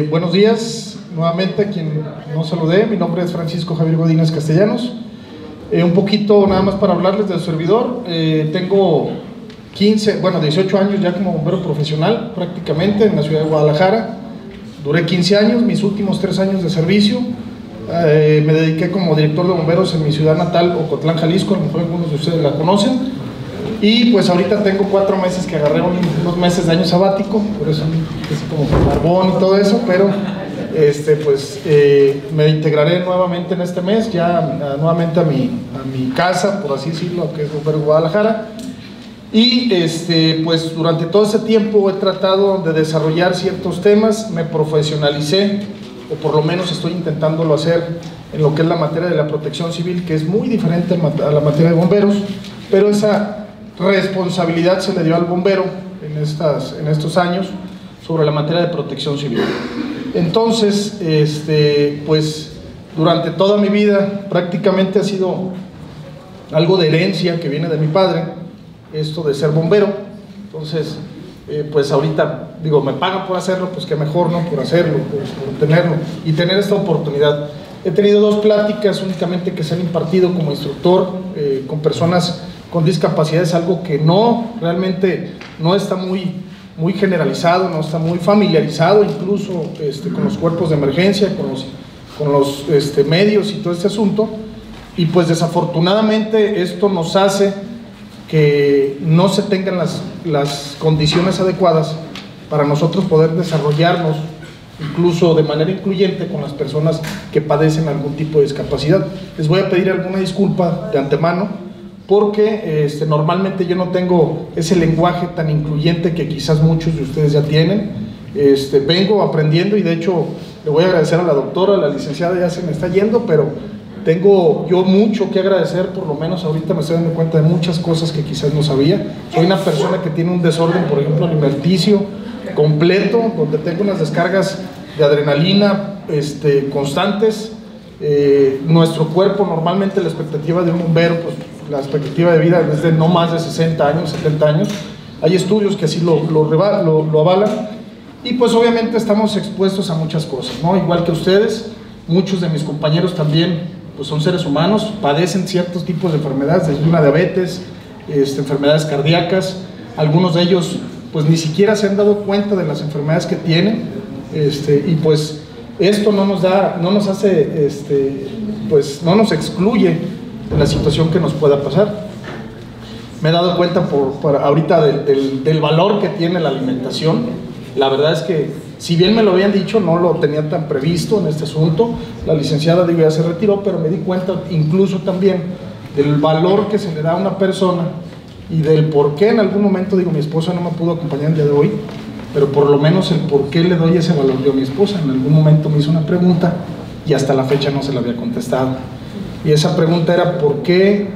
Buenos días, nuevamente a quien no saludé. Mi nombre es Francisco Javier Godínez Castellanos. Un poquito nada más para hablarles del servidor. Tengo 18 años ya como bombero profesional prácticamente en la ciudad de Guadalajara. Duré 15 años, mis últimos 3 años de servicio. Me dediqué como director de bomberos en mi ciudad natal, Ocotlán, Jalisco. A lo mejor algunos de ustedes la conocen. Y pues ahorita tengo 4 meses que agarré unos meses de año sabático, por eso es como barbón y todo eso, pero me integraré nuevamente en este mes, ya nuevamente a mi casa, por así decirlo, que es Bombero Guadalajara. Y pues durante todo ese tiempo he tratado de desarrollar ciertos temas, me profesionalicé, o por lo menos estoy intentándolo hacer en lo que es la materia de la protección civil, que es muy diferente a la materia de bomberos, pero esa responsabilidad se le dio al bombero en estos años sobre la materia de protección civil. Entonces, pues durante toda mi vida prácticamente ha sido algo de herencia que viene de mi padre, esto de ser bombero. Entonces, pues ahorita digo, me pagan por hacerlo, pues qué mejor, ¿no? Por hacerlo, por tenerlo y tener esta oportunidad. He tenido 2 pláticas únicamente que se han impartido como instructor con personas con discapacidades, algo que realmente no está muy generalizado, no está muy familiarizado incluso con los cuerpos de emergencia, con los medios y todo este asunto. Y pues desafortunadamente esto nos hace que no se tengan las condiciones adecuadas para nosotros poder desarrollarnos incluso de manera incluyente con las personas que padecen algún tipo de discapacidad. Les voy a pedir alguna disculpa de antemano porque normalmente yo no tengo ese lenguaje tan incluyente que quizás muchos de ustedes ya tienen. Vengo aprendiendo y de hecho le voy a agradecer a la doctora, la licenciada ya se me está yendo, pero tengo yo mucho que agradecer, por lo menos ahorita me estoy dando cuenta de muchas cosas que quizás no sabía. Soy una persona que tiene un desorden, por ejemplo, alimenticio completo, donde tengo unas descargas de adrenalina constantes. Nuestro cuerpo, normalmente la expectativa de un bombero, pues la expectativa de vida es de no más de 60 años, 70 años. Hay estudios que así lo avalan. Y pues obviamente estamos expuestos a muchas cosas, ¿no? Igual que ustedes, muchos de mis compañeros también pues son seres humanos, padecen ciertos tipos de enfermedades, desde una diabetes, enfermedades cardíacas. Algunos de ellos pues ni siquiera se han dado cuenta de las enfermedades que tienen, y pues esto no nos hace, pues no nos excluye de la situación que nos pueda pasar. Me he dado cuenta ahorita del valor que tiene la alimentación. La verdad es que si bien me lo habían dicho, no lo tenía tan previsto en este asunto. La licenciada digo, ya se retiró, pero me di cuenta incluso también del valor que se le da a una persona y del por qué en algún momento, digo, mi esposa no me pudo acompañar el día de hoy, pero por lo menos el por qué le doy ese valor yo a mi esposa. En algún momento me hizo una pregunta y hasta la fecha no se la había contestado. Y esa pregunta era, ¿por qué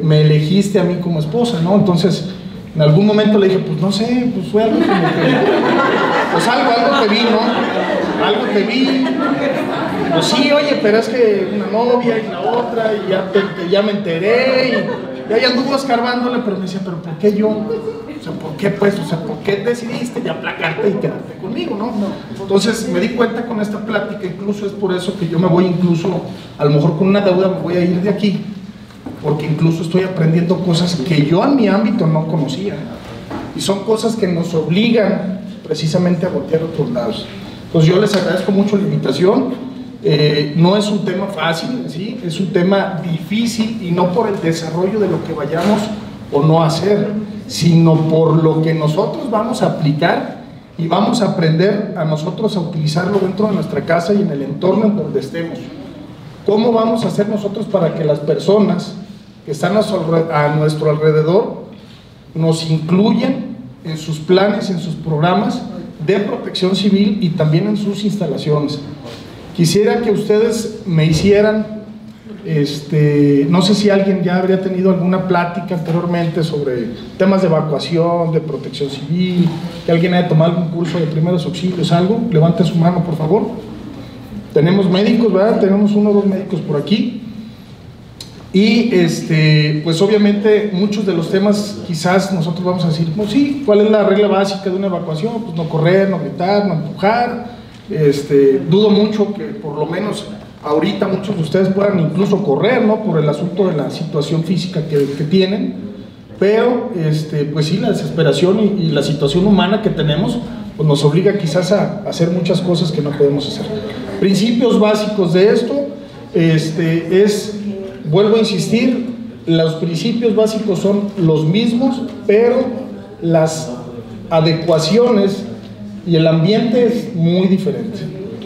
me elegiste a mí como esposa, ¿no? Entonces, en algún momento le dije, pues no sé, pues fue algo como que, pues algo te vi, ¿no? Algo te vi. Pues sí, oye, pero es que una novia y la otra, y ya me enteré, y ahí anduvo escarbándole, pero me decía, ¿pero por qué yo? O sea, ¿por qué pues? O sea, ¿por qué decidiste ya aplacarte y quedarte conmigo, no? Entonces me di cuenta con esta plática, incluso es por eso que yo me voy incluso, a lo mejor con una deuda me voy a ir de aquí, porque incluso estoy aprendiendo cosas que yo en mi ámbito no conocía, y son cosas que nos obligan precisamente a voltear a otros lados. Pues yo les agradezco mucho la invitación. No es un tema fácil, ¿sí? Es un tema difícil, y no por el desarrollo de lo que vayamos o no hacer, sino por lo que nosotros vamos a aplicar y vamos a aprender a nosotros a utilizarlo dentro de nuestra casa y en el entorno en donde estemos. ¿Cómo vamos a hacer nosotros para que las personas que están a nuestro alrededor nos incluyan en sus planes, en sus programas de protección civil y también en sus instalaciones? Quisiera que ustedes me hicieran, no sé si alguien ya habría tenido alguna plática anteriormente sobre temas de evacuación, de protección civil, que alguien haya tomado algún curso de primeros auxilios, algo. Levante su mano, por favor. Tenemos médicos, ¿verdad? Tenemos 1 o 2 médicos por aquí. Y pues obviamente muchos de los temas quizás nosotros vamos a decir, no, sí, ¿cuál es la regla básica de una evacuación? Pues no correr, no gritar, no empujar, Dudo mucho que por lo menos ahorita muchos de ustedes puedan incluso correr, ¿no? Por el asunto de la situación física que tienen, pero pues sí, la desesperación y la situación humana que tenemos pues nos obliga quizás a hacer muchas cosas que no podemos hacer. Principios básicos de esto vuelvo a insistir, los principios básicos son los mismos, pero las adecuaciones y el ambiente es muy diferente.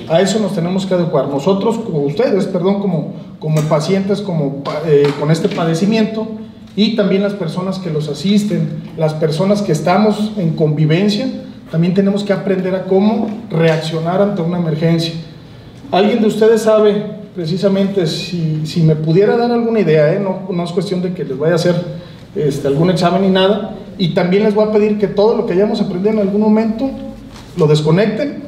A eso nos tenemos que adecuar nosotros, como ustedes, perdón, como pacientes con este padecimiento, y también las personas que los asisten, las personas que estamos en convivencia, también tenemos que aprender a cómo reaccionar ante una emergencia. ¿Alguien de ustedes sabe precisamente si me pudiera dar alguna idea? No es cuestión de que les vaya a hacer algún examen ni nada, y también les voy a pedir que todo lo que hayamos aprendido en algún momento lo desconecten,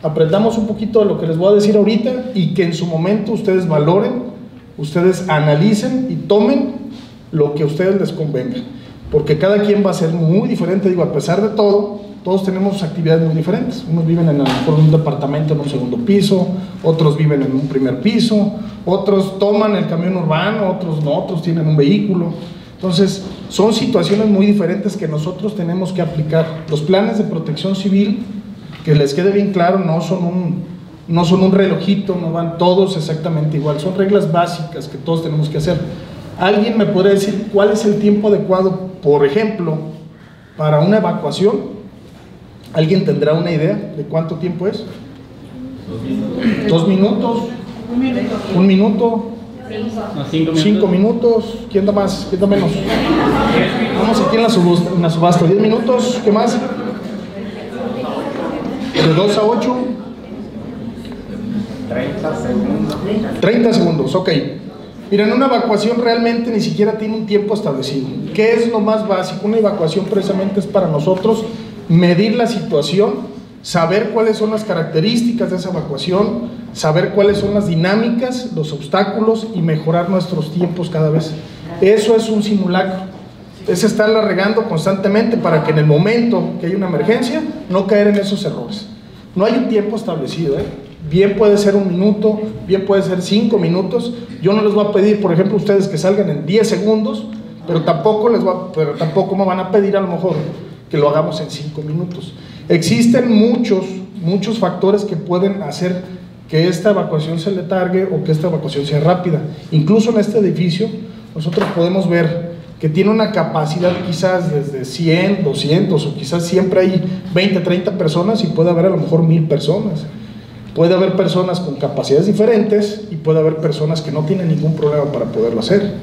aprendamos un poquito de lo que les voy a decir ahorita y que en su momento ustedes valoren, ustedes analicen y tomen lo que a ustedes les convenga, porque cada quien va a ser muy diferente. Digo, a pesar de todo, todos tenemos actividades muy diferentes. Unos viven en un departamento en un segundo piso, otros viven en un primer piso, otros toman el camión urbano, otros no, otros tienen un vehículo. Entonces, son situaciones muy diferentes que nosotros tenemos que aplicar. Los planes de protección civil, que les quede bien claro, no son un relojito, no van todos exactamente igual, son reglas básicas que todos tenemos que hacer. ¿Alguien me podría decir cuál es el tiempo adecuado, por ejemplo, para una evacuación? ¿Alguien tendrá una idea de cuánto tiempo es? 2 minutos. ¿Un minuto? 5 minutos. ¿Quién da más? ¿Quién da menos? Vamos aquí en la subasta. 10 minutos. ¿Qué más? De 2 a 8. 30 segundos, ok. Miren, una evacuación realmente ni siquiera tiene un tiempo establecido. ¿Qué es lo más básico? Una evacuación precisamente es para nosotros medir la situación, saber cuáles son las características de esa evacuación, saber cuáles son las dinámicas, los obstáculos y mejorar nuestros tiempos cada vez. Eso es un simulacro. Es estarla regando constantemente para que en el momento que hay una emergencia no caer en esos errores. No hay un tiempo establecido, bien puede ser 1 minuto, bien puede ser 5 minutos. Yo no les voy a pedir, por ejemplo, a ustedes que salgan en 10 segundos, pero tampoco me van a pedir a lo mejor que lo hagamos en 5 minutos. Existen muchos factores que pueden hacer que esta evacuación se letargue o que esta evacuación sea rápida. Incluso en este edificio nosotros podemos ver que tiene una capacidad quizás desde 100, 200 o quizás siempre hay 20, 30 personas y puede haber a lo mejor 1000 personas. Puede haber personas con capacidades diferentes y puede haber personas que no tienen ningún problema para poderlo hacer.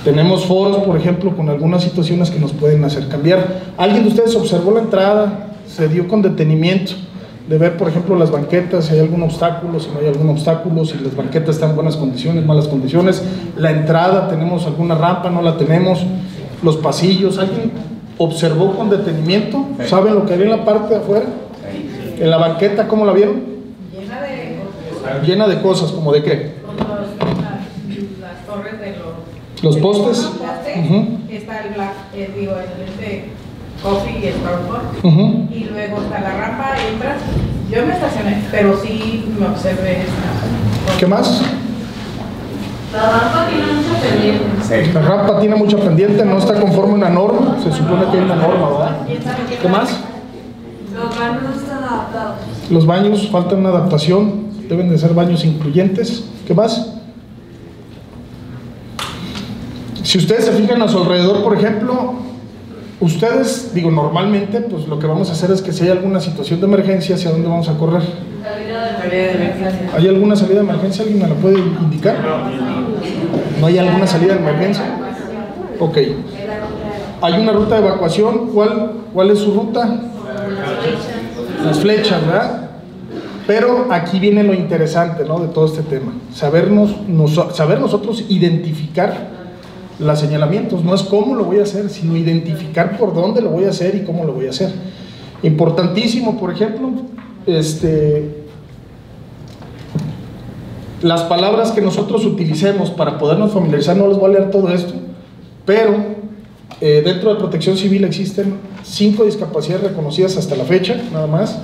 Tenemos foros, por ejemplo, con algunas situaciones que nos pueden hacer cambiar. ¿Alguien de ustedes observó la entrada? Se dio con detenimiento de ver, por ejemplo, las banquetas, si hay algún obstáculo, si no hay algún obstáculo, si las banquetas están en buenas condiciones, malas condiciones. La entrada, ¿tenemos alguna rampa? ¿No la tenemos? Los pasillos, ¿alguien observó con detenimiento? ¿Saben lo que había en la parte de afuera? ¿En la banqueta cómo la vieron? Llena de cosas, ¿como de qué? Las torres de los postes. Está el Coffee y Starbucks, y luego está la rampa, entras. Yo me estacioné, pero sí me observé esta. ¿Qué más? La rampa tiene mucha pendiente. Sí. La rampa tiene mucha pendiente, no está conforme a una norma, se supone que hay una norma, ¿verdad? ¿Qué más? Los baños no están adaptados. Los baños faltan una adaptación, deben de ser baños incluyentes. ¿Qué más? Si ustedes se fijan a su alrededor, por ejemplo, ustedes, normalmente, pues lo que vamos a hacer es que si hay alguna situación de emergencia, ¿hacia dónde vamos a correr? Salida de emergencia. ¿Hay alguna salida de emergencia? ¿Alguien me la puede indicar? ¿No hay alguna salida de emergencia? Ok. ¿Hay una ruta de evacuación? ¿Cuál es su ruta? Las flechas, ¿verdad? Pero aquí viene lo interesante, ¿no?, de todo este tema. Saber nosotros identificar los señalamientos. No es cómo lo voy a hacer, sino identificar por dónde lo voy a hacer y cómo lo voy a hacer. Importantísimo, por ejemplo, las palabras que nosotros utilicemos para podernos familiarizar. No les voy a leer todo esto, pero dentro de Protección Civil existen 5 discapacidades reconocidas hasta la fecha, nada más.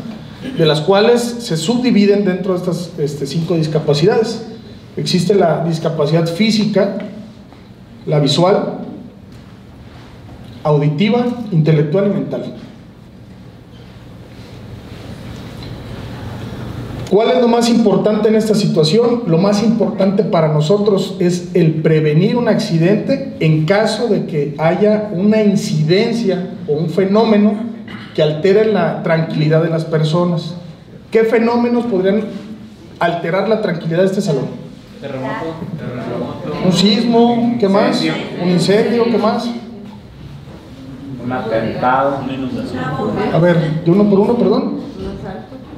de las cuales se subdividen dentro de estas 5 discapacidades. Existe la discapacidad física, la visual, auditiva, intelectual y mental. ¿Cuál es lo más importante en esta situación? Lo más importante para nosotros es el prevenir un accidente en caso de que haya una incidencia o un fenómeno que altere la tranquilidad de las personas. ¿Qué fenómenos podrían alterar la tranquilidad de este salón? Terremoto. Un sismo, ¿qué más? Un incendio, ¿qué más? Un atentado. Una inundación. A ver, de uno por uno, perdón.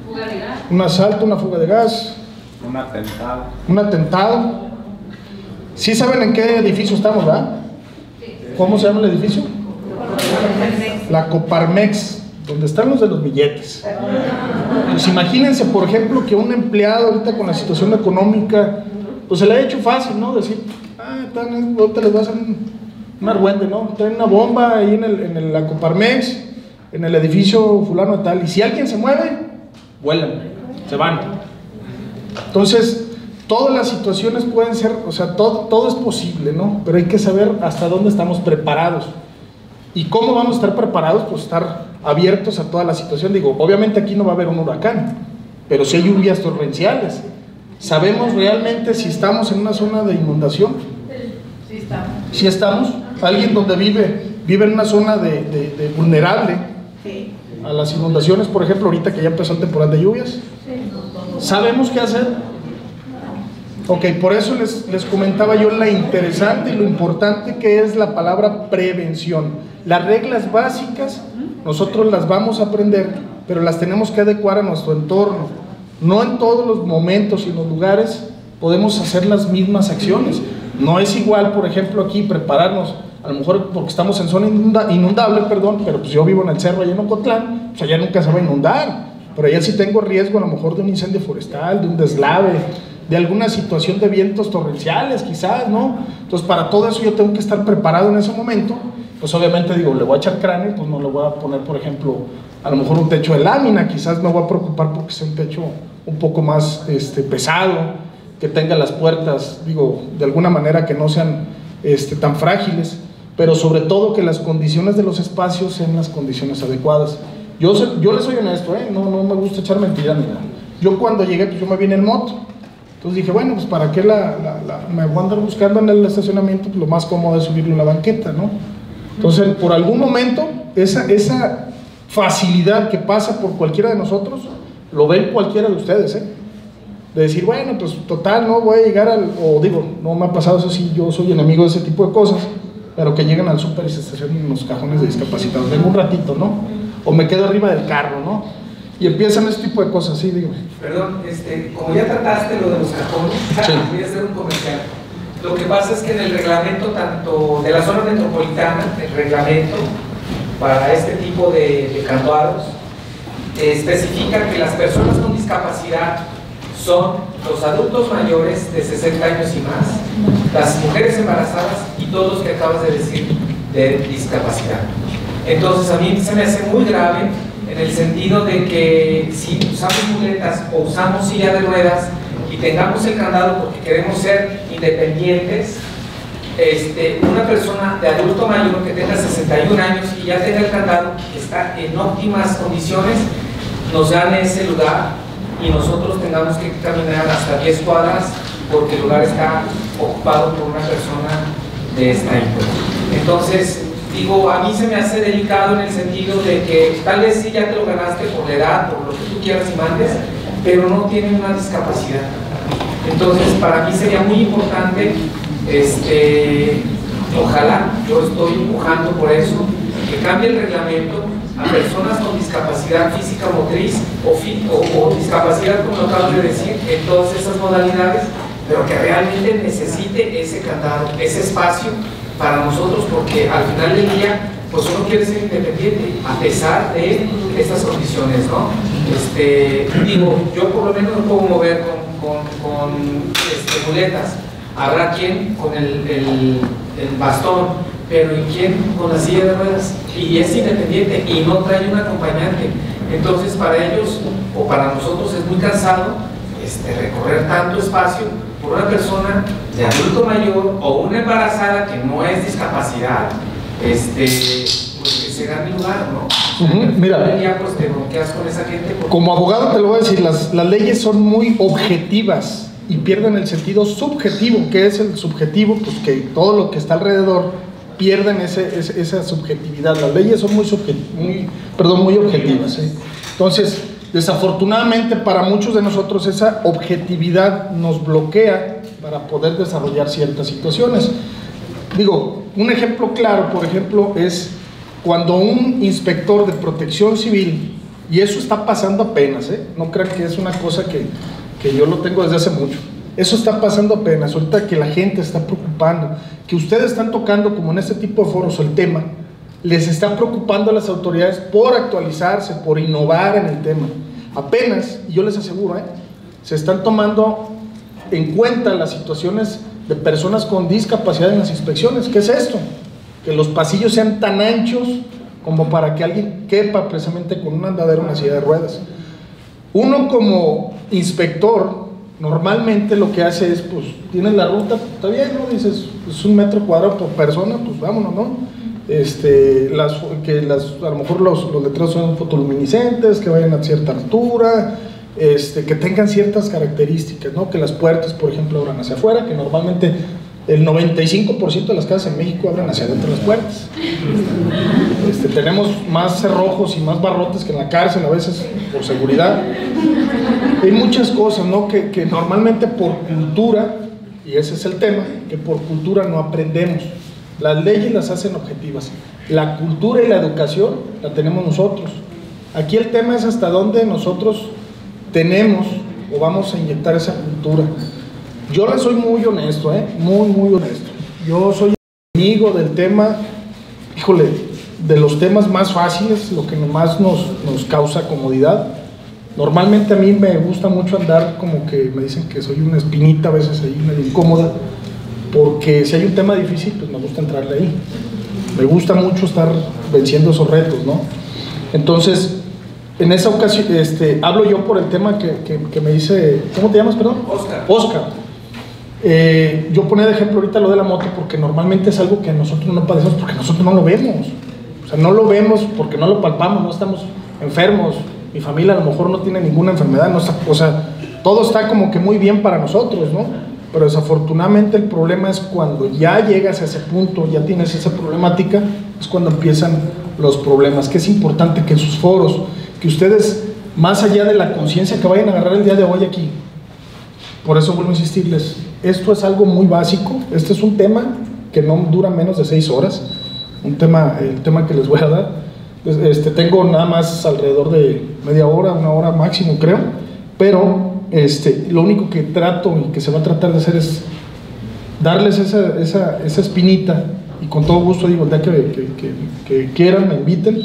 Fuga de gas. Un asalto, una fuga de gas. Un atentado. Un atentado. ¿Sí saben en qué edificio estamos, verdad? ¿Cómo se llama el edificio? La Coparmex, donde están los de los billetes. Pues imagínense, por ejemplo, que un empleado ahorita con la situación económica, pues se le ha hecho fácil, ¿no? Decir, ahorita les va a hacer un argüende, ¿no? Traen una bomba ahí en la Coparmex, en el edificio fulano de tal, y si alguien se mueve, vuelan, se van. Entonces, todas las situaciones pueden ser, o sea, todo es posible, ¿no? Pero hay que saber hasta dónde estamos preparados. ¿Y cómo vamos a estar preparados? Pues estar abiertos a toda la situación. Digo, obviamente aquí no va a haber un huracán, pero sí hay lluvias torrenciales. ¿Sabemos realmente si estamos en una zona de inundación? Sí estamos. ¿Sí estamos? ¿Alguien donde vive en una zona de vulnerable Sí. a las inundaciones, por ejemplo, ahorita que ya empezó el temporal de lluvias? ¿Sabemos qué hacer? Ok, por eso les comentaba yo la interesante y lo importante que es la palabra prevención. Las reglas básicas nosotros las vamos a aprender, pero las tenemos que adecuar a nuestro entorno. No en todos los momentos y los lugares podemos hacer las mismas acciones. No es igual, por ejemplo, aquí prepararnos, a lo mejor porque estamos en zona inundable, perdón, pero pues yo vivo en el cerro allá en Ocotlán, pues allá nunca se va a inundar, pero allá sí tengo riesgo a lo mejor de un incendio forestal, de un deslave, de alguna situación de vientos torrenciales quizás, ¿no? Entonces para todo eso yo tengo que estar preparado en ese momento. Pues obviamente digo, le voy a echar cráneo, pues no le voy a poner, por ejemplo, a lo mejor un techo de lámina, quizás me voy a preocupar porque sea un techo un poco más pesado, que tenga las puertas, digo, de alguna manera que no sean tan frágiles, pero sobre todo que las condiciones de los espacios sean las condiciones adecuadas. Yo les soy honesto, no me gusta echar mentiras ni nada. Yo cuando llegué, pues yo me vine en moto. Entonces dije, bueno, pues para qué me voy a andar buscando en el estacionamiento, pues lo más cómodo es subirlo en la banqueta, ¿no? Entonces, por algún momento, esa facilidad que pasa por cualquiera de nosotros, lo ven cualquiera de ustedes, de decir, bueno, pues total, no voy a llegar o digo, no me ha pasado eso, sí, yo soy enemigo de ese tipo de cosas, pero que llegan al súper y se estacionan en los cajones de discapacitados, vengo un ratito, ¿no? O me quedo arriba del carro, ¿no? Y empiezan ese tipo de cosas, sí, dígame. Perdón, como ya trataste lo de los cajones, sí. Voy a hacer un comercial. Lo que pasa es que en el reglamento, tanto de la zona metropolitana, el reglamento para este tipo de candados, especifica que las personas con discapacidad son los adultos mayores de 60 años y más, las mujeres embarazadas y todos los que acabas de decir de discapacidad. Entonces a mí se me hace muy grave en el sentido de que si usamos muletas o usamos silla de ruedas y tengamos el candado porque queremos ser independientes, una persona de adulto mayor que tenga 61 años y ya tenga el candado, que está en óptimas condiciones, nos gane ese lugar y nosotros tengamos que caminar hasta 10 cuadras porque el lugar está ocupado por una persona de esta índole. Entonces, digo, a mí se me hace delicado en el sentido de que tal vez sí ya te lo ganaste por la edad, por lo que tú quieras y mandes, pero no tienen una discapacidad. Entonces, para mí sería muy importante, ojalá, yo estoy empujando por eso, que cambie el reglamento a personas con discapacidad física motriz o discapacidad, como lo acabo de decir, en todas esas modalidades, pero que realmente necesite ese candado, ese espacio para nosotros, porque al final del día, pues uno quiere ser independiente, a pesar de estas condiciones, ¿no? Digo, yo por lo menos me puedo mover con muletas, habrá quien con el bastón, pero ¿y quién con la silla de ruedas? Y es independiente y no trae un acompañante. Entonces para ellos o para nosotros es muy cansado recorrer tanto espacio por una persona de adulto mayor o una embarazada que no es discapacidad, pues que se da mi lugar, ¿no? Mira, ya pues te bloqueas con esa gente. Como abogado te lo voy a decir, las leyes son muy objetivas y pierden el sentido subjetivo. ¿Qué es el subjetivo? Pues que todo lo que está alrededor pierden esa subjetividad. Las leyes son muy objetivas, ¿eh? Entonces, desafortunadamente para muchos de nosotros esa objetividad nos bloquea para poder desarrollar ciertas situaciones. Digo, un ejemplo claro, por ejemplo, es cuando un inspector de protección civil, y eso está pasando apenas, no crean que es una cosa que yo lo tengo desde hace mucho, eso está pasando apenas, ahorita que la gente está preocupando, que ustedes están tocando como en este tipo de foros el tema, les está preocupando a las autoridades por actualizarse, por innovar en el tema. Apenas, y yo les aseguro, se están tomando en cuenta las situaciones de personas con discapacidad en las inspecciones. ¿Qué es esto? Que los pasillos sean tan anchos como para que alguien quepa precisamente con un andadero en una silla de ruedas. Uno como inspector normalmente lo que hace es, pues, tienes la ruta, está bien, ¿no? Dices, es 1 metro cuadrado por persona, pues vámonos, ¿no? A lo mejor los letreros son fotoluminiscentes, que vayan a cierta altura, que tengan ciertas características, ¿no? Que las puertas, por ejemplo, abran hacia afuera, que normalmente el 95% de las casas en México abren hacia adentro las puertas. Tenemos más cerrojos y más barrotes que en la cárcel a veces por seguridad. Hay muchas cosas, ¿no? que normalmente por cultura, y ese es el tema, que por cultura no aprendemos. Las leyes las hacen objetivas. La cultura y la educación la tenemos nosotros. Aquí el tema es hasta dónde nosotros tenemos o vamos a inyectar esa cultura. Yo les soy muy honesto, muy honesto. Yo soy amigo del tema, híjole, de los temas más fáciles, lo que más nos causa comodidad. Normalmente a mí me gusta mucho andar como que me dicen que soy una espinita a veces ahí medio incómoda, porque si hay un tema difícil, pues me gusta entrarle ahí. Me gusta mucho estar venciendo esos retos, ¿no? Entonces, en esa ocasión, hablo yo por el tema que me dice, ¿cómo te llamas, perdón? Oscar. Yo ponía de ejemplo ahorita lo de la moto porque normalmente es algo que nosotros no padecemos porque nosotros no lo vemos. O sea, no lo vemos porque no lo palpamos, no estamos enfermos. Mi familia a lo mejor no tiene ninguna enfermedad, no está, o sea, todo está como que muy bien para nosotros, ¿no? Pero desafortunadamente el problema es cuando ya llegas a ese punto, ya tienes esa problemática, es cuando empiezan los problemas, que es importante que en sus foros, que ustedes, más allá de la conciencia que vayan a agarrar el día de hoy aquí, por eso vuelvo a insistirles, esto es algo muy básico, este es un tema que no dura menos de 6 horas, el tema que les voy a dar, tengo nada más alrededor de media hora, 1 hora máximo creo, pero lo único que trato y que se va a tratar de hacer es darles esa espinita, y con todo gusto digo, el día que quieran, me inviten,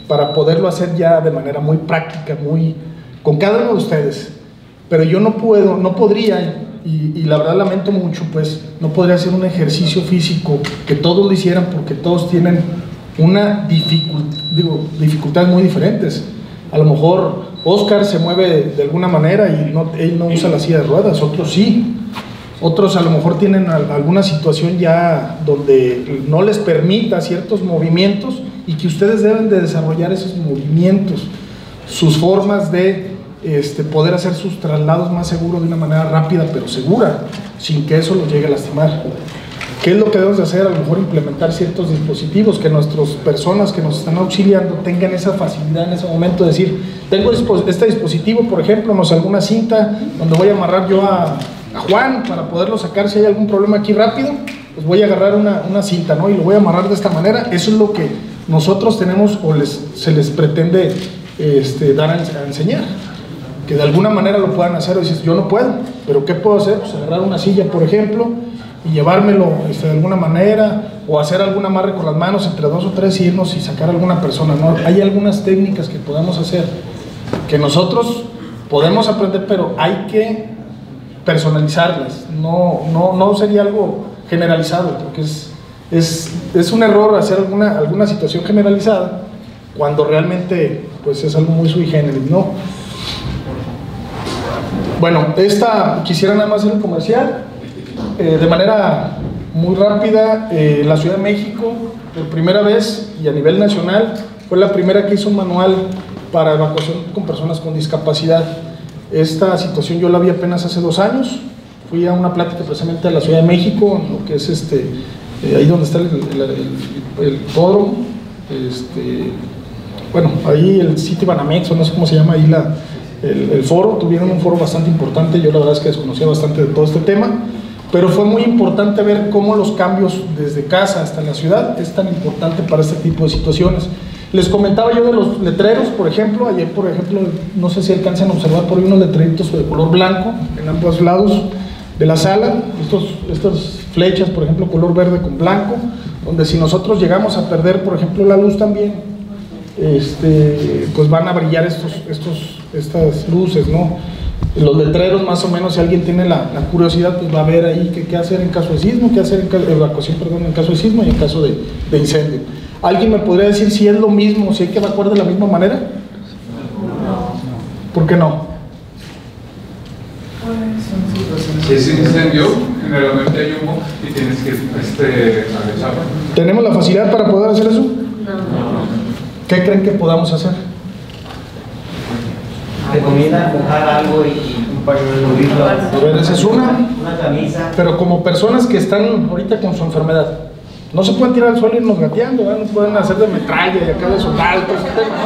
para poderlo hacer ya de manera muy práctica, con cada uno de ustedes. Pero yo no podría, y la verdad lamento mucho, pues, no podría hacer un ejercicio físico que todos lo hicieran, porque todos tienen dificultades muy diferentes. A lo mejor Oscar se mueve de alguna manera y él no usa la silla de ruedas, otros sí. Otros a lo mejor tienen alguna situación ya donde no les permita ciertos movimientos y que ustedes deben de desarrollar esos movimientos, sus formas de poder hacer sus traslados más seguros de una manera rápida pero segura, sin que eso los llegue a lastimar. ¿Qué es lo que debemos de hacer? A lo mejor implementar ciertos dispositivos, que nuestras personas que nos están auxiliando tengan esa facilidad en ese momento de decir, tengo este dispositivo, por ejemplo, no sé, alguna cinta donde voy a amarrar yo a Juan para poderlo sacar si hay algún problema aquí rápido, pues voy a agarrar una cinta, ¿no? Y lo voy a amarrar de esta manera. Eso es lo que nosotros tenemos o se les pretende dar a enseñar, que de alguna manera lo puedan hacer. O dices, yo no puedo, pero ¿qué puedo hacer? Pues agarrar una silla, por ejemplo, y llevármelo de alguna manera, o hacer algún amarre con las manos entre 2 o 3 y irnos y sacar a alguna persona, ¿no? Hay algunas técnicas que podemos hacer, que nosotros podemos aprender, pero hay que personalizarlas, no sería algo generalizado, porque es un error hacer alguna situación generalizada cuando realmente pues es algo muy sui generis, ¿no? Bueno, quisiera nada más hacer un comercial, de manera muy rápida. La Ciudad de México, por primera vez y a nivel nacional, fue la primera que hizo un manual para evacuación con personas con discapacidad. Esta situación yo la vi apenas hace 2 años, fui a una plática precisamente de la Ciudad de México, lo que es ahí donde está el foro, bueno, ahí el City Banamex, o no sé cómo se llama ahí el foro. Tuvieron un foro bastante importante. Yo la verdad es que desconocía bastante de todo este tema, pero fue muy importante ver cómo los cambios desde casa hasta la ciudad es tan importante para este tipo de situaciones. Les comentaba yo de los letreros, por ejemplo. Ayer, por ejemplo, no sé si alcanzan a observar por ahí unos letreritos de color blanco en ambos lados de la sala, estas flechas, por ejemplo, color verde con blanco, donde si nosotros llegamos a perder, por ejemplo, la luz también, pues van a brillar estas luces, ¿no? Los letreros, más o menos, si alguien tiene la curiosidad, pues va a ver ahí qué hacer en caso de sismo, qué hacer en evacuación, perdón, en caso de sismo y en caso de incendio. ¿Alguien me podría decir si es lo mismo, si hay que evacuar de la misma manera? No. ¿Por qué no? Si es incendio, generalmente hay humo y tienes que regresar. ¿Tenemos la facilidad para poder hacer eso? No. ¿Qué creen que podamos hacer? De comida, mojar algo y un pañuelo. A ver, esa es una camisa. Pero como personas que están ahorita con su enfermedad, no se pueden tirar al suelo y irnos gateando, ¿verdad? No pueden hacer de metralla y acá de soldado, todo ese tema,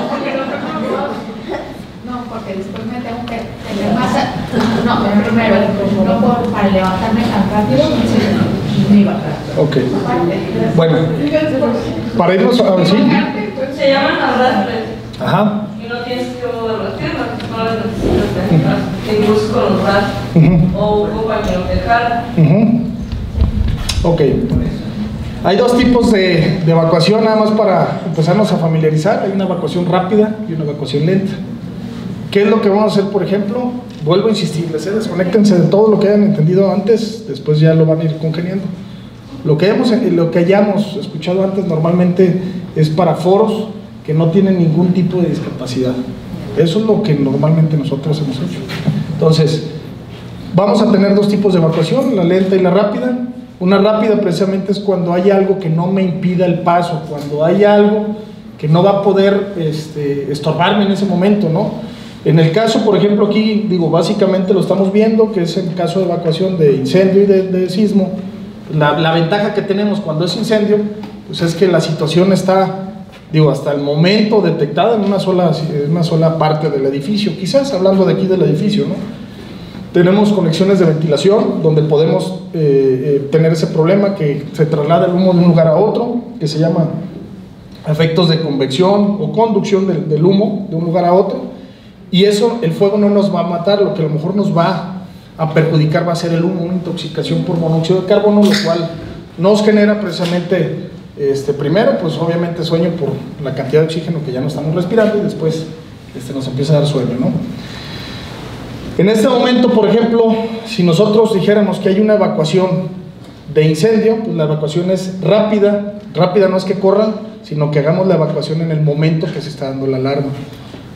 No, porque después me tengo que tener más. No, primero, no puedo para levantarme tan rápido, ni iba. Ok. Bueno, para irnos a ver, ¿sí? Se llaman arrastres. Ajá. Y no tienes que mover las piernas, no las necesitas incluso con los brazos. O un compañero que jala. Ok. Hay 2 tipos de evacuación, nada más para empezarnos a familiarizar. Hay una evacuación rápida y una evacuación lenta. ¿Qué es lo que vamos a hacer, por ejemplo? Vuelvo a insistirles, desconéctense de todo lo que hayan entendido antes, después ya lo van a ir congeniando. Lo que hayamos escuchado antes normalmente es para foros que no tienen ningún tipo de discapacidad. Eso es lo que normalmente nosotros hemos hecho. Entonces, vamos a tener 2 tipos de evacuación, la lenta y la rápida. Una rápida precisamente es cuando hay algo que no me impida el paso, cuando hay algo que no va a poder estorbarme en ese momento, ¿no? En el caso, por ejemplo, aquí, básicamente lo estamos viendo, que es el caso de evacuación de incendio y de sismo. La ventaja que tenemos cuando es incendio, pues es que la situación está, hasta el momento detectada en una sola parte del edificio, quizás hablando de aquí del edificio, ¿no? Tenemos conexiones de ventilación donde podemos tener ese problema que se traslada el humo de un lugar a otro, que se llama efectos de convección o conducción del humo de un lugar a otro, y eso, el fuego no nos va a matar, lo que a lo mejor nos va a perjudicar va a ser el humo, una intoxicación por monóxido de carbono, lo cual nos genera precisamente, primero, pues obviamente sueño por la cantidad de oxígeno que ya no estamos respirando, y después nos empieza a dar sueño, ¿no? En este momento, por ejemplo, si nosotros dijéramos que hay una evacuación de incendio, pues la evacuación es rápida. Rápida no es que corran, sino que hagamos la evacuación en el momento que se está dando la alarma.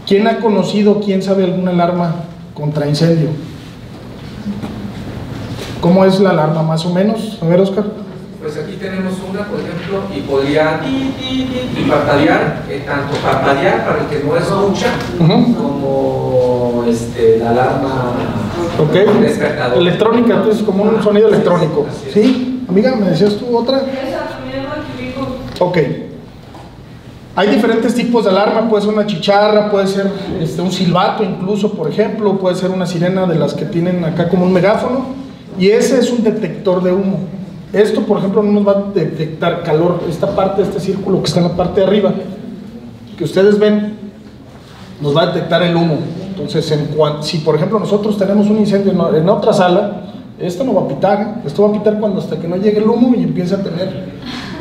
¿Quién ha conocido, quién sabe alguna alarma contra incendio? ¿Cómo es la alarma más o menos? A ver, Oscar. Pues aquí tenemos una, por ejemplo, y podría parpadear, tanto parpadear para el que no escucha, como la alarma despertadora. Electrónica, entonces como un sonido electrónico. ¿Sí? Amiga, ¿me decías tú otra? Ok. Hay diferentes tipos de alarma, puede ser una chicharra, puede ser un silbato incluso, por ejemplo, puede ser una sirena de las que tienen acá como un megáfono, y ese es un detector de humo. Esto, por ejemplo, no nos va a detectar calor. Esta parte, este círculo que está en la parte de arriba, que ustedes ven, nos va a detectar el humo. Entonces, si por ejemplo nosotros tenemos un incendio en otra sala, esto no va a pitar, ¿eh? Esto va a pitar hasta que no llegue el humo y empiece a tener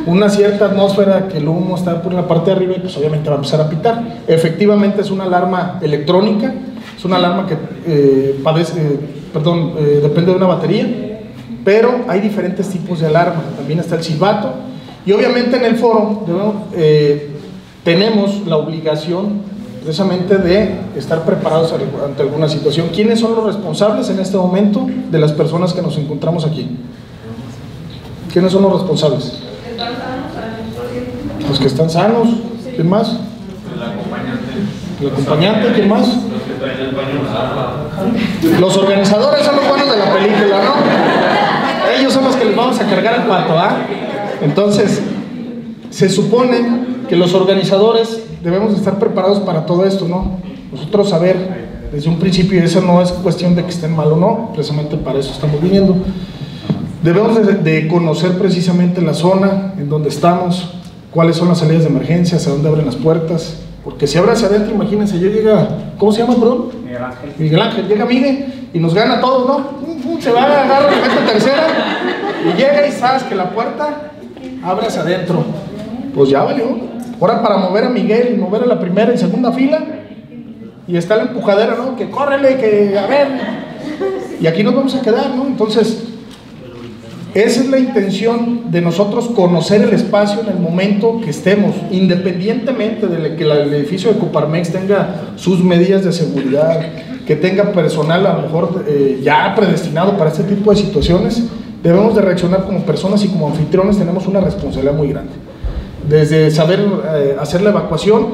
una cierta atmósfera, que el humo está por la parte de arriba, y pues obviamente va a empezar a pitar. Efectivamente es una alarma electrónica, es una alarma que depende de una batería. Pero hay diferentes tipos de alarma, también está el silbato, y obviamente en el foro tenemos la obligación precisamente de estar preparados ante alguna situación. ¿Quiénes son los responsables en este momento de las personas que nos encontramos aquí? ¿Quiénes son los responsables? Los que están sanos. ¿Quién más? El acompañante. ¿Quién más? Los organizadores son los buenos de la película, ¿no? Ellos son los que les vamos a cargar el pato, ¿ah? Entonces, se supone que los organizadores debemos estar preparados para todo esto, ¿no? Nosotros saber desde un principio, y eso no es cuestión de que estén mal o no, precisamente para eso estamos viniendo. Debemos de conocer precisamente la zona en donde estamos, cuáles son las salidas de emergencia, hacia dónde abren las puertas, porque si abre hacia adentro, imagínense, yo llega, ¿cómo se llama, perdón? Miguel Ángel. Miguel Ángel, llega Miguel y nos gana a todos, ¿no? Se va a agarrar de repente tercera y llega y sabes que la puerta abre hacia adentro. Pues ya valió. Ahora para mover a Miguel y mover a la primera y segunda fila, y está la empujadera, ¿no? Que córrele, que a ver. Y aquí nos vamos a quedar, ¿no? Entonces, esa es la intención de nosotros, conocer el espacio en el momento que estemos, independientemente de que el edificio de Coparmex tenga sus medidas de seguridad, que tenga personal a lo mejor ya predestinado para este tipo de situaciones. Debemos de reaccionar como personas y como anfitriones tenemos una responsabilidad muy grande. Desde saber hacer la evacuación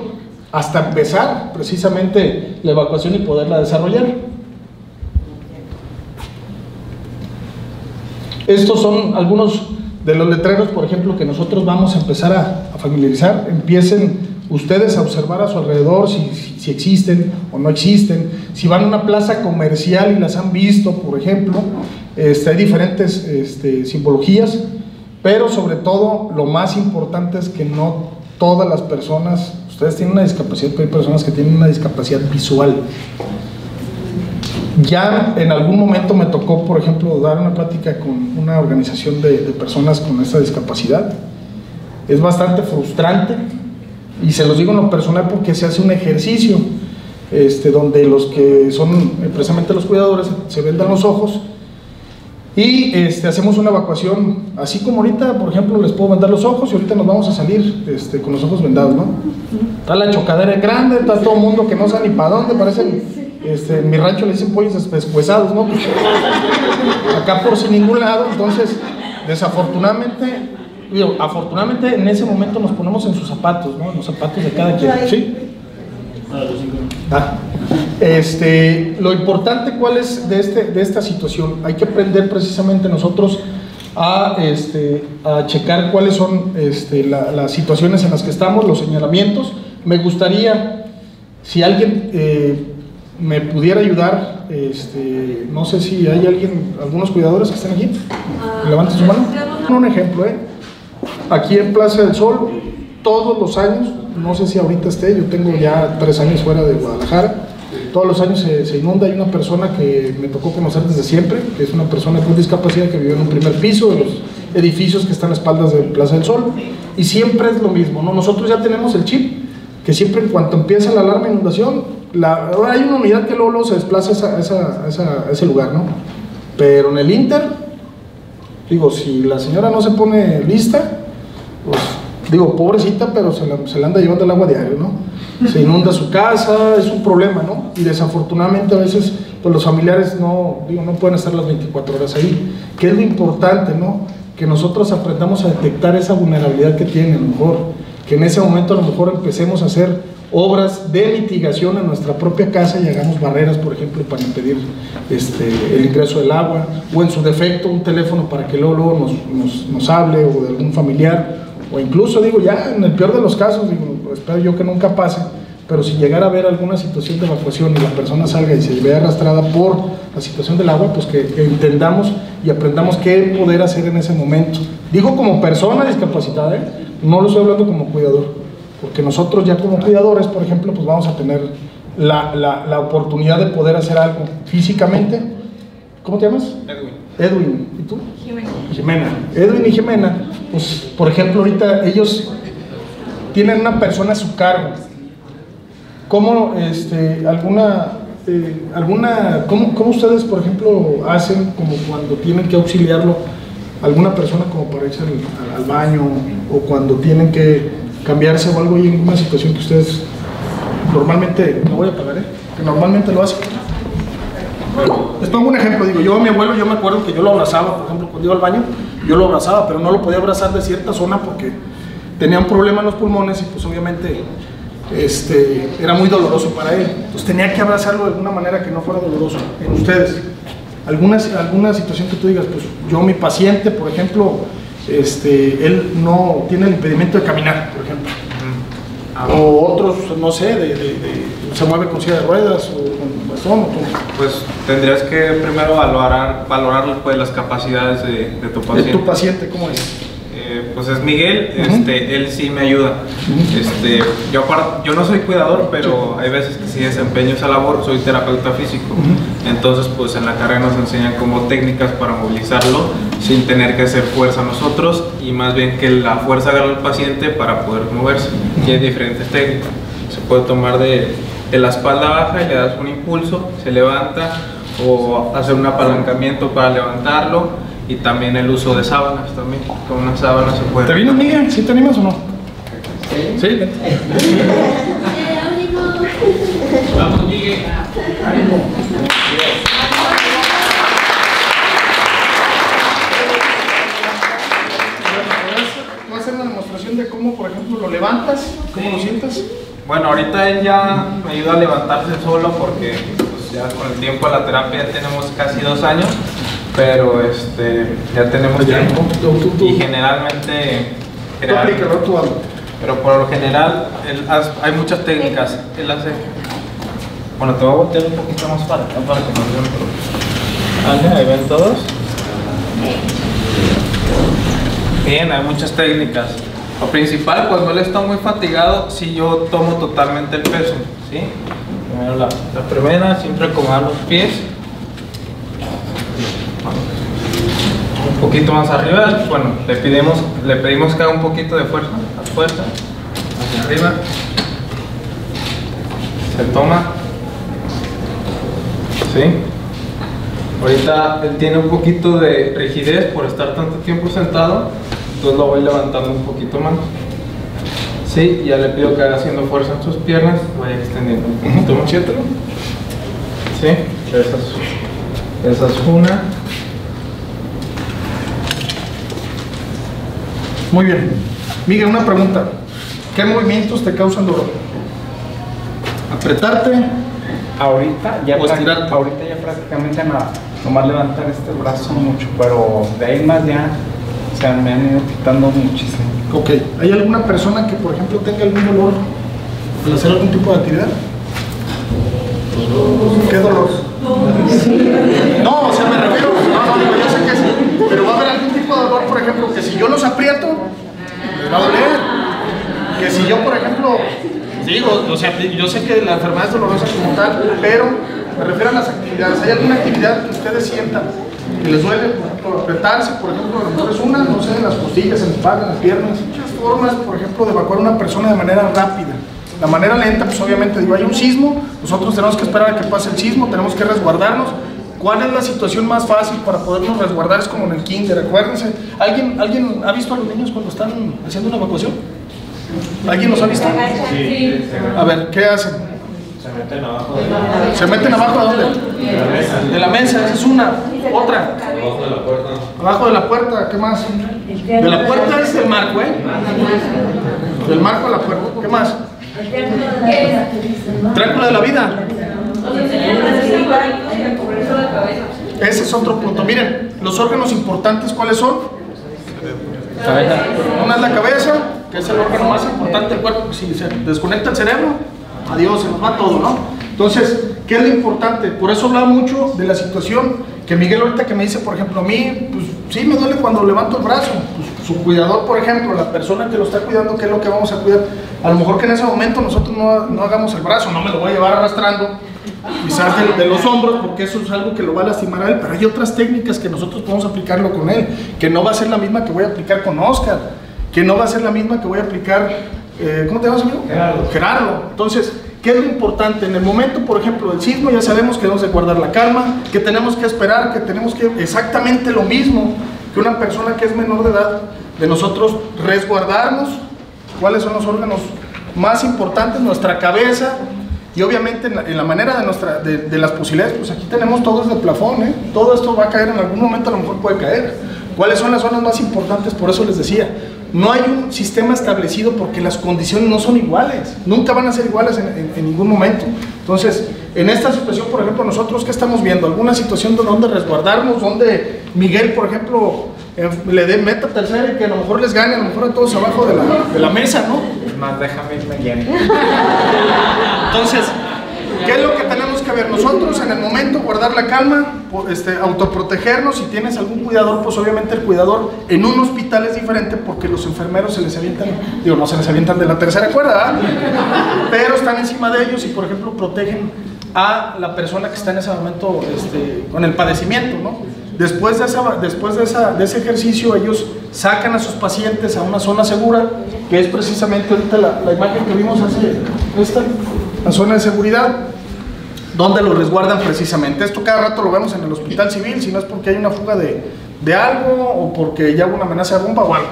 hasta empezar precisamente la evacuación y poderla desarrollar. Estos son algunos de los letreros, por ejemplo, que nosotros vamos a empezar a familiarizar. Empiecen ustedes a observar a su alrededor si existen o no existen. Si van a una plaza comercial y las han visto, por ejemplo, hay diferentes simbologías, pero sobre todo lo más importante es que no todas las personas, ustedes tienen una discapacidad, pero hay personas que tienen una discapacidad visual. Ya en algún momento me tocó, por ejemplo, dar una plática con una organización de personas con esta discapacidad. Es bastante frustrante, y se los digo en lo personal porque se hace un ejercicio donde los que son precisamente los cuidadores se vendan los ojos y hacemos una evacuación, así como ahorita, por ejemplo, les puedo vendar los ojos y ahorita nos vamos a salir con los ojos vendados, ¿no? Está la chocadera grande, está todo el mundo que no sabe ni para dónde, parecen, en mi rancho le dicen pollos despuesados, ¿no? Acá por sin ningún lado. Entonces, desafortunadamente, afortunadamente en ese momento nos ponemos en sus zapatos, ¿no? En los zapatos de cada quien, ¿sí? Lo importante, ¿cuál es de esta situación? Hay que aprender precisamente nosotros a checar cuáles son las situaciones en las que estamos, los señalamientos. Me gustaría, si alguien me pudiera ayudar, no sé si hay algunos cuidadores que están aquí, levanten su mano. Un ejemplo, aquí en Plaza del Sol, todos los años, no sé si ahorita yo tengo ya 3 años fuera de Guadalajara, todos los años se inunda. Hay una persona que me tocó conocer desde siempre, que es una persona con discapacidad que vive en un primer piso de los edificios que están a espaldas de Plaza del Sol, y siempre es lo mismo, ¿no? Nosotros ya tenemos el chip, que siempre en cuanto empieza la alarma de inundación, hay una unidad que luego se desplaza a ese lugar, ¿no? Pero en el Inter, digo, si la señora no se pone lista, pues digo, pobrecita, pero se la anda llevando el agua diario, ¿no? Se inunda su casa, es un problema, ¿no? Y desafortunadamente a veces pues los familiares no pueden estar las 24 horas ahí. ¿Qué es lo importante, no? Que nosotros aprendamos a detectar esa vulnerabilidad que tienen, a lo mejor, que en ese momento a lo mejor empecemos a hacer obras de mitigación en nuestra propia casa y hagamos barreras, por ejemplo, para impedir el ingreso del agua, o en su defecto un teléfono para que luego nos hable, o de algún familiar, o incluso, digo, ya en el peor de los casos, digo, espero yo que nunca pase, pero si llegara a haber alguna situación de evacuación y la persona salga y se vea arrastrada por la situación del agua, pues que entendamos y aprendamos qué poder hacer en ese momento. Digo como persona discapacitada, no lo estoy hablando como cuidador, porque nosotros ya como cuidadores, por ejemplo, pues vamos a tener la oportunidad de poder hacer algo físicamente. ¿Cómo te llamas? Edwin. ¿Y tú? Jimena. Edwin y Jimena, pues por ejemplo ahorita ellos tienen una persona a su cargo. ¿Cómo cómo ustedes, por ejemplo, hacen como cuando tienen que auxiliarlo alguna persona como para irse al baño, o cuando tienen que cambiarse o algo, y en una situación que ustedes normalmente, no voy a pagar, que normalmente lo hacen. Les pongo un ejemplo, digo, yo a mi abuelo, yo me acuerdo que yo lo abrazaba, por ejemplo, cuando iba al baño, yo lo abrazaba, pero no lo podía abrazar de cierta zona porque tenía un problema en los pulmones y pues obviamente era muy doloroso para él. Entonces tenía que abrazarlo de alguna manera que no fuera doloroso. En ustedes, alguna situación que tú digas, pues yo, mi paciente, por ejemplo, él no tiene el impedimento de caminar, por ejemplo. O otros, no sé, se mueve con silla de ruedas o con bastón o con... Pues tendrías que primero valorar pues, las capacidades de tu paciente. ¿De tu paciente cómo es? Pues es Miguel, él sí me ayuda. Yo no soy cuidador, pero hay veces que sí desempeño esa labor, soy terapeuta físico. Entonces pues en la carrera nos enseñan como técnicas para movilizarlo sin tener que hacer fuerza nosotros, y más bien que la fuerza haga al paciente para poder moverse. Y hay diferentes técnicas. Se puede tomar de la espalda baja y le das un impulso, se levanta, o hacer un apalancamiento para levantarlo. Y también el uso de sábanas también, con una sábana se puede... ¿Te vino, Miguel? ¿Sí te animas o no? Sí. ¿Sí? Vamos, Miguel. ¿Voy a hacer una demostración de cómo, por ejemplo, lo levantas? ¿Cómo lo sientas? Bueno, ahorita él ya me ayuda a levantarse solo porque pues, ya con el tiempo de la terapia ya tenemos casi 2 años. Pero ya tenemos tiempo y generalmente pero por lo general hay muchas técnicas. Él hace, bueno, te voy a voltear un poquito más para acá para que nos vean. Ahí ven todos. Bien, hay muchas técnicas. Lo principal, cuando él está muy fatigado, si yo tomo totalmente el peso, ¿sí? Primero la primera, siempre acomodar los pies. Un poquito más arriba, bueno, le pedimos que haga un poquito de fuerza, hacia arriba, se toma, ¿sí? Ahorita él tiene un poquito de rigidez por estar tanto tiempo sentado, entonces lo voy levantando un poquito más, ¿sí? Ya le pido que haga haciendo fuerza en sus piernas, vaya extendiendo un poquito más, ¿sí? Esa es una. Muy bien. Miguel, una pregunta. ¿Qué movimientos te causan dolor? ¿Apretarte? Ahorita ya, ahorita ya prácticamente nada. Nomás levantar este brazo mucho, pero de ahí más ya me han ido quitando muchísimo. Ok. ¿Hay alguna persona que, por ejemplo, tenga algún dolor al hacer algún tipo de actividad? ¿Qué dolor? No, o sea, me refiero, no, yo sé que sí, pero va a haber algún tipo de dolor, por ejemplo, que si yo los aprieto, les va a doler. Que si yo, por ejemplo, digo, o sea, yo sé que la enfermedad es dolorosa como tal, pero me refiero a las actividades. ¿Hay alguna actividad que ustedes sientan que les duele? Por ejemplo, apretarse, por ejemplo, a lo mejor es una, no sé, en las costillas, en la espalda, en las piernas. Muchas formas, por ejemplo, de evacuar a una persona de manera rápida. La manera lenta, pues obviamente, digo, hay un sismo, nosotros tenemos que esperar a que pase el sismo, tenemos que resguardarnos. ¿Cuál es la situación más fácil para podernos resguardar? Es como en el kinder, acuérdense. ¿Alguien ha visto a los niños cuando están haciendo una evacuación? ¿Alguien los ha visto? Sí. A ver, ¿qué hacen? Se meten abajo de la... ¿Se meten abajo de dónde? De la mesa. De la mesa, esa es una. Otra. Abajo de la puerta. Abajo de la puerta, ¿qué más? De la puerta es el marco, ¿eh? Del marco a la puerta, ¿qué más? Triángulo de la vida. Ese es otro punto. Miren, los órganos importantes, ¿cuáles son? Cabeza. Una es la cabeza, que es el órgano más importante del cuerpo. Si se desconecta el cerebro, adiós, se nos va todo, ¿no? Entonces, ¿qué es lo importante? Por eso hablaba mucho de la situación que Miguel ahorita que me dice, por ejemplo, a mí, pues sí me duele cuando levanto el brazo. Pues, su cuidador, por ejemplo, la persona que lo está cuidando, ¿qué es lo que vamos a cuidar? A lo mejor que en ese momento nosotros no hagamos el brazo, no me lo voy a llevar arrastrando, quizás de los hombros, porque eso es algo que lo va a lastimar a él, pero hay otras técnicas que nosotros podemos aplicarlo con él, que no va a ser la misma que voy a aplicar con Oscar, que no va a ser la misma que voy a aplicar, ¿cómo te llamas, amigo? Gerardo. Entonces, ¿qué es lo importante? En el momento, por ejemplo, del sismo, ya sabemos que debemos de guardar la calma, que tenemos que esperar, que tenemos que, exactamente lo mismo que una persona que es menor de edad, de nosotros resguardarnos, cuáles son los órganos más importantes, nuestra cabeza, y obviamente en la manera de las posibilidades, pues aquí tenemos todo desde el plafón, ¿eh? Todo esto va a caer en algún momento, a lo mejor puede caer. ¿Cuáles son las zonas más importantes? Por eso les decía, no hay un sistema establecido porque las condiciones no son iguales, nunca van a ser iguales en ningún momento. Entonces, en esta situación, por ejemplo, nosotros, ¿qué estamos viendo? ¿Alguna situación de donde resguardarnos? Donde Miguel, por ejemplo, le dé meta tercera y que a lo mejor les gane, a lo mejor a todos abajo de la mesa, ¿no? Es más, déjame irme bien. Entonces, ¿qué es lo que tenemos que ver? Nosotros en el momento guardar la calma, autoprotegernos. Si tienes algún cuidador, pues obviamente el cuidador en un hospital es diferente porque los enfermeros se les avientan, digo, no se les avientan de la tercera cuerda, ¿verdad? Pero están encima de ellos y, por ejemplo, protegen a la persona que está en ese momento con el padecimiento, ¿no? Después de ese ejercicio, ellos sacan a sus pacientes a una zona segura, que es precisamente ahorita la imagen que vimos la zona de seguridad, donde lo resguardan precisamente. Esto cada rato lo vemos en el hospital civil, si no es porque hay una fuga de algo o porque ya hubo una amenaza de bomba o algo.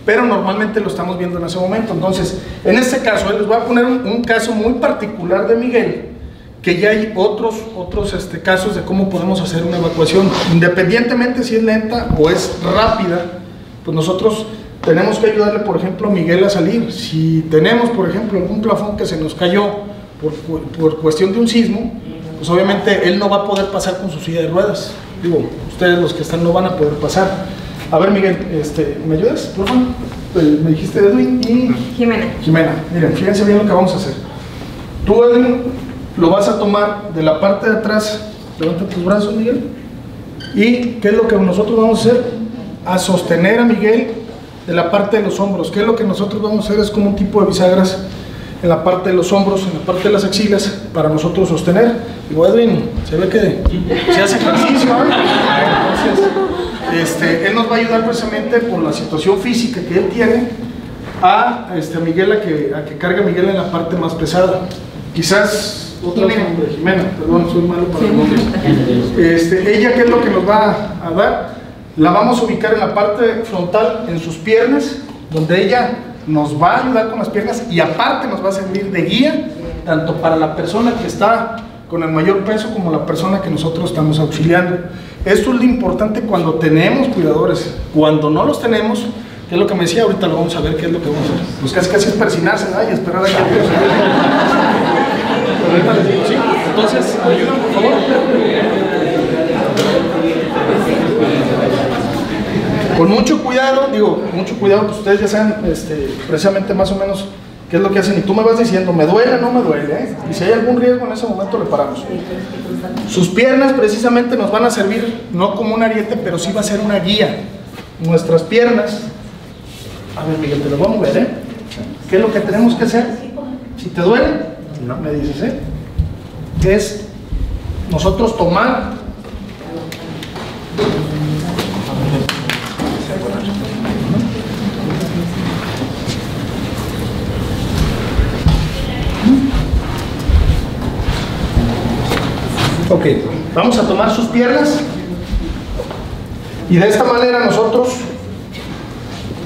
Pero normalmente lo estamos viendo en ese momento. Entonces, en este caso, les voy a poner un caso muy particular de Miguel, que ya hay otros casos de cómo podemos hacer una evacuación, independientemente si es lenta o es rápida. Pues nosotros tenemos que ayudarle, por ejemplo, a Miguel a salir. Si tenemos, por ejemplo, algún plafón que se nos cayó por cuestión de un sismo, pues obviamente él no va a poder pasar con su silla de ruedas. Digo, ustedes los que están no van a poder pasar. A ver, Miguel, ¿me ayudas, por favor? Me dijiste Edwin y... Jimena, miren, fíjense bien lo que vamos a hacer. Tú, Edwin, lo vas a tomar de la parte de atrás, levanta tus brazos, Miguel, y ¿qué es lo que nosotros vamos a hacer? A sostener a Miguel de la parte de los hombros. ¿Qué es lo que nosotros vamos a hacer? Es como un tipo de bisagras en la parte de los hombros, en la parte de las axilas, para nosotros sostener. Digo, Edwin, se ve que se hace ejercicio, ¿eh? Entonces, él nos va a ayudar precisamente por la situación física que él tiene a Miguel, a que cargue a Miguel en la parte más pesada. Quizás otra nombre, Jimena, perdón, soy malo para los nombres. Ella, ¿qué es lo que nos va a dar? La vamos a ubicar en la parte frontal, en sus piernas, donde ella nos va a ayudar con las piernas y aparte nos va a servir de guía, tanto para la persona que está con el mayor peso como la persona que nosotros estamos auxiliando. Esto es lo importante cuando tenemos cuidadores. Cuando no los tenemos, ¿qué es lo que me decía? Ahorita lo vamos a ver, ¿qué es lo que vamos a hacer? Pues casi es persinarse, ¿no? Y esperar a que Dios. Ahorita les digo, ¿sí? Entonces, ayúdenme, por favor. Con mucho cuidado, que ustedes ya saben precisamente más o menos qué es lo que hacen, y tú me vas diciendo, ¿me duele o no me duele? ¿Eh? Y si hay algún riesgo en ese momento le paramos. Sus piernas precisamente nos van a servir, no como un ariete, pero sí va a ser una guía. Nuestras piernas, a ver, Miguel, te lo voy a mover, ¿eh? ¿Qué es lo que tenemos que hacer? Si te duele, no me dices, ¿eh? Es nosotros tomar ok, vamos a tomar sus piernas y de esta manera nosotros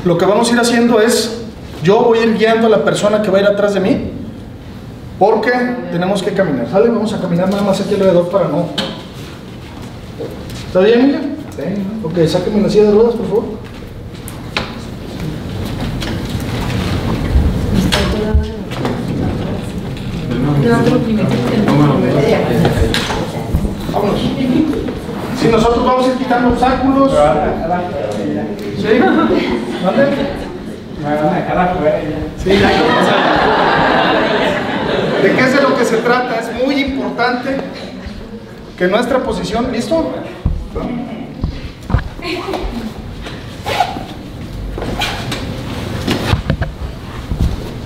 lo que vamos a ir haciendo es, yo voy a ir guiando a la persona que va a ir atrás de mí, porque tenemos que caminar, ¿sale? Vamos a caminar nada más aquí alrededor para no... ¿Está bien, Emilia? Sí. Ok, sáquenme la silla de ruedas, por favor. Vámonos. Si nosotros vamos a ir quitando obstáculos. ¿Sí? ¿Dónde? Sí, ya. ¿De qué es de lo que se trata? Es muy importante que nuestra posición, ¿listo?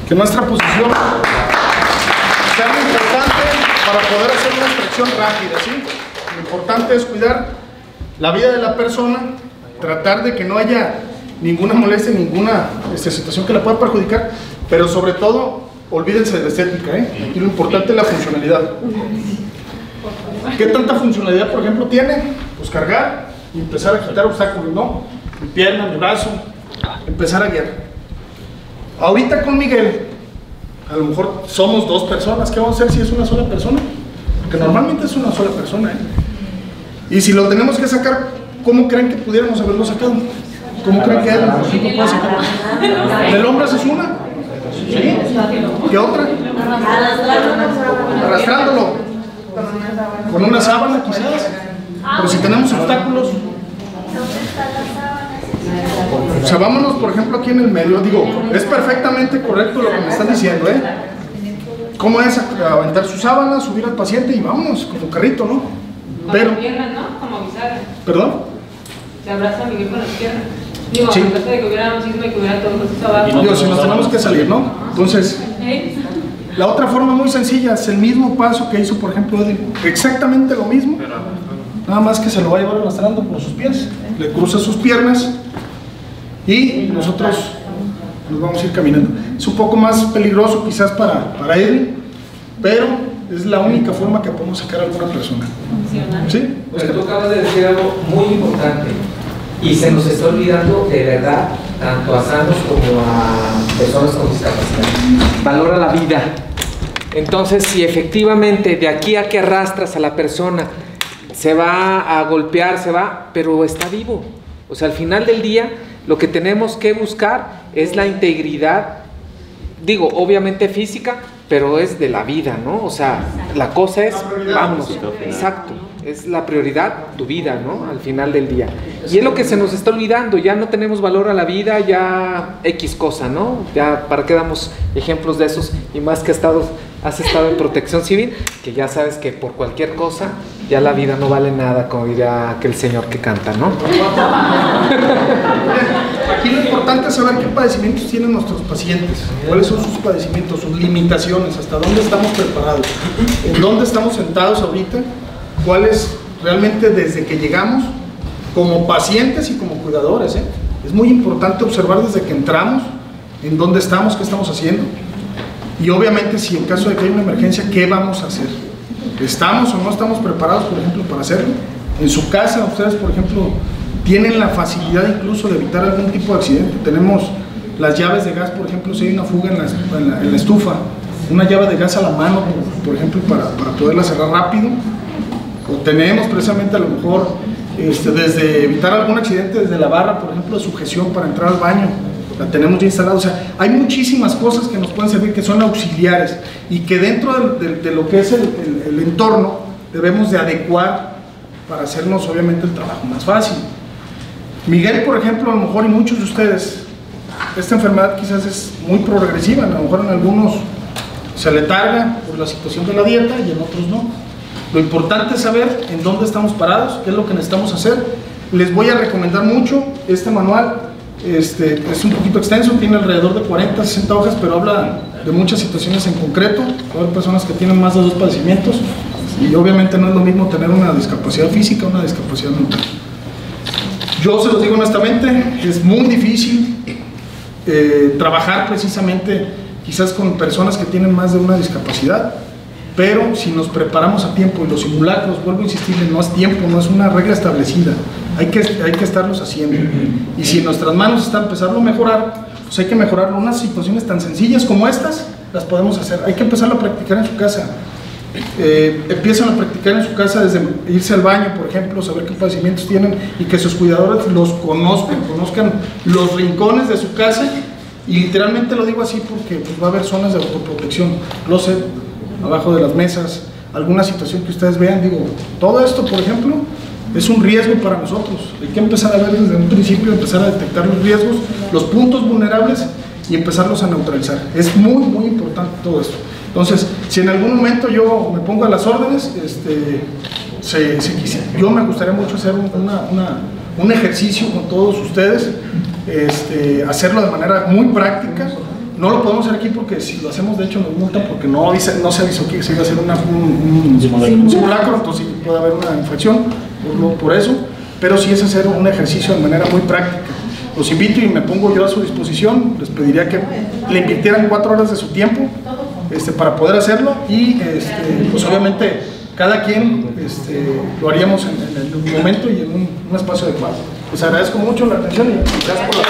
Que nuestra posición sea muy importante para poder hacer una extracción rápida, ¿sí? Lo importante es cuidar la vida de la persona, tratar de que no haya ninguna molestia, ninguna situación que la pueda perjudicar, pero sobre todo, olvídense de la estética, ¿eh? Aquí lo importante es la funcionalidad. ¿Qué tanta funcionalidad, por ejemplo, tiene? Pues cargar y empezar a quitar obstáculos, ¿no? Mi pierna, mi brazo, empezar a guiar. Ahorita con Miguel, a lo mejor somos 2 personas. ¿Qué vamos a hacer si es una sola persona? Porque normalmente es una sola persona, Y si lo tenemos que sacar, ¿cómo creen que pudiéramos haberlo sacado? ¿Cómo creen que él, por ejemplo, puede sacarlo? ¿Del hombre es una? ¿Sí? ¿Qué otra? Arrastrándolo. Con una sábana quizás. Pero si tenemos obstáculos. O sea, vámonos por ejemplo aquí en el medio. Digo, es perfectamente correcto lo que me están diciendo, ¿Cómo es aventar su sábana, subir al paciente y vámonos, como carrito, ¿no? Pero, con las piernas, ¿no? Como bisagra. ¿Perdón? Se abraza a Miguel con las piernas. Digo, Sí. en caso de que hubiera un sismo y que hubiera todo eso abajo. Digo, si nos tenemos que salir, ¿no? Entonces, la otra forma muy sencilla es el mismo paso que hizo, por ejemplo, Edwin. Exactamente lo mismo. Nada más que se lo va a llevar arrastrando por sus pies. Le cruza sus piernas y nosotros nos vamos a ir caminando. Es un poco más peligroso quizás para Edwin, pero es la única forma que podemos sacar a alguna persona. ¿Sí? Pero tú acabas de decir algo muy importante y se nos está olvidando de verdad, tanto a sanos como a personas con discapacidad. Valora la vida. Entonces, si efectivamente de aquí a que arrastras a la persona se va a golpear, pero está vivo. O sea, al final del día, lo que tenemos que buscar es la integridad, digo, obviamente física, pero es de la vida, ¿no? O sea, la cosa es, vámonos, exacto, es la prioridad, tu vida, ¿no? Al final del día. Y es lo que se nos está olvidando, ya no tenemos valor a la vida, ya X cosa, ¿no? Ya, ¿para qué damos ejemplos de esos? Y más que has estado en protección civil, que ya sabes que por cualquier cosa, ya la vida no vale nada, como diría aquel señor que canta, ¿no? Aquí lo importante es saber qué padecimientos tienen nuestros pacientes, cuáles son sus padecimientos, sus limitaciones, hasta dónde estamos preparados, en dónde estamos sentados ahorita, cuáles realmente desde que llegamos, como pacientes y como cuidadores, Es muy importante observar desde que entramos, en dónde estamos, qué estamos haciendo, y obviamente si en caso de que haya una emergencia, ¿qué vamos a hacer? ¿Estamos o no estamos preparados, por ejemplo, para hacerlo? En su casa, ustedes, por ejemplo, tienen la facilidad incluso de evitar algún tipo de accidente. Tenemos las llaves de gas, por ejemplo, si hay una fuga en la estufa, una llave de gas a la mano, por ejemplo, para poderla cerrar rápido. O tenemos precisamente a lo mejor, desde evitar algún accidente desde la barra, por ejemplo, de sujeción para entrar al baño, la tenemos ya instalada. O sea, hay muchísimas cosas que nos pueden servir, que son auxiliares y que dentro de lo que es el entorno debemos de adecuar para hacernos obviamente el trabajo más fácil. Miguel, por ejemplo, a lo mejor, y muchos de ustedes, esta enfermedad quizás es muy progresiva, a lo mejor en algunos se letarga por la situación de la dieta y en otros no. Lo importante es saber en dónde estamos parados, qué es lo que necesitamos hacer. Les voy a recomendar mucho este manual. Es un poquito extenso, tiene alrededor de 40, 60 hojas, pero habla de muchas situaciones en concreto. Hay personas que tienen más de 2 padecimientos y obviamente no es lo mismo tener una discapacidad física o una discapacidad mental. Yo se los digo honestamente, es muy difícil trabajar precisamente quizás con personas que tienen más de una discapacidad, pero si nos preparamos a tiempo y los simulacros, vuelvo a insistirle, no es tiempo, no es una regla establecida, hay que estarlos haciendo. Y si en nuestras manos está empezarlo a mejorar, pues hay que mejorarlo. Unas situaciones tan sencillas como estas, las podemos hacer, hay que empezarlo a practicar en su casa. Empiezan a practicar en su casa desde irse al baño, por ejemplo, saber qué padecimientos tienen y que sus cuidadores los conozcan los rincones de su casa, y literalmente lo digo así porque pues, va a haber zonas de autoprotección, closet, abajo de las mesas, alguna situación que ustedes vean. Digo, todo esto, por ejemplo, es un riesgo para nosotros. Hay que empezar a ver desde un principio, empezar a detectar los riesgos, los puntos vulnerables y empezarlos a neutralizar. Es muy, muy importante todo esto. Entonces, si en algún momento yo me pongo a las órdenes, yo me gustaría mucho hacer un ejercicio con todos ustedes, hacerlo de manera muy práctica. No lo podemos hacer aquí porque si lo hacemos, de hecho, nos multan porque no se avisó que se iba a hacer un simulacro, entonces puede haber una infracción por eso, pero sí es hacer un ejercicio de manera muy práctica. Los invito y me pongo yo a su disposición, les pediría que le invirtieran 4 horas de su tiempo para poder hacerlo y pues obviamente cada quien lo haríamos en el momento y en un espacio adecuado. Les agradezco mucho la atención y gracias por la